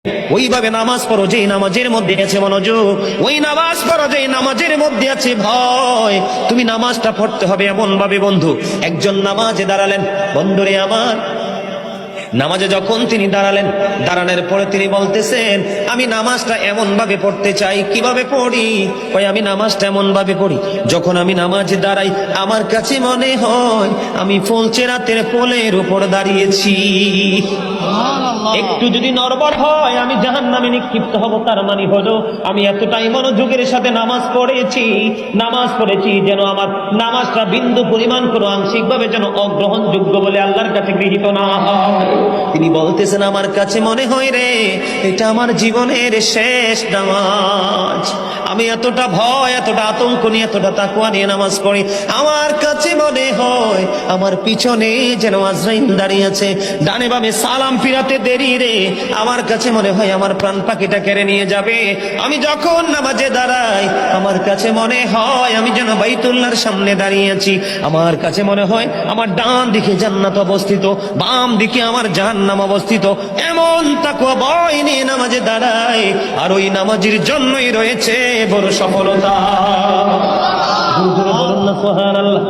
ওইভাবে নামাজ পড়ো যেই নামাজের মধ্যে আছে মনোযোগ, ওই নামাজ পড়ো যেই নামাজের মধ্যে আছে ভয়। তুমি নামাজটা পড়তে হবে এমন ভাবে বন্ধু, একজন নামাজে দাঁড়ালেন, বন্ধুরে আমার, নামাজে যখন তিনি দাঁড়ালেন, দাঁড়ানোর পরে তিনি বলতেছেন আমি নামাজটা এমন ভাবে পড়তে চাই। কিভাবে পড়ি? ওই আমি নামাজটা এমন ভাবে পড়ি, যখন আমি নামাজে দাঁড়াই আমার কাছে মনে হয় আমি ফুলচেরাতের পোলের উপর দাঁড়িয়েছি। একটু যদি নড়বড় হয় আমি জাহান্নামে নিক্ষিপ্ত হব। তার মানে হলো আমি এতটাই মনোযোগের সাথে নামাজ পড়েছি যেন আমার নামাজটা বিন্দু পরিমাণ কোনো আংশিক ভাবে যেন অগ্রহণযোগ্য বলে আল্লাহর কাছে গৃহীত না হয়। তিনি বলতেছেন আমার কাছে মনে হয় রে এটা আমার জীবনের শেষ নামাজ। আমি এতটা ভয়, এতটা আতঙ্ক নিয়ে, এতটা তাকওয়া নিয়ে নামাজ পড়ি, আমার কাছে মনে হয় আমার পিছনে যেন আজরাইল দাঁড়িয়ে আছে, ডানে বামে সালাম ফিরাতে দেরি রে, আমার কাছে মনে হয় আমার প্রাণ পাখিটা কেড়ে নিয়ে যাবে। আমি যখন নামাজে দাঁড়াই আমার কাছে মনে হয় আমি যেন বাইতুল্লাহর সামনে দাঁড়িয়ে আছি। আমার কাছে মনে হয় আমার ডান দিকে জান্নাত অবস্থিত, বাম দিকে আমার জাহান্নাম অবস্থিত। এমন তাকওয়া ভয় নিয়ে নামাজে দাঁড়াই, আর ওই নামাজের জন্যই রয়েছে বড় সফলতা। বলুন না সুবহানাল্লাহ।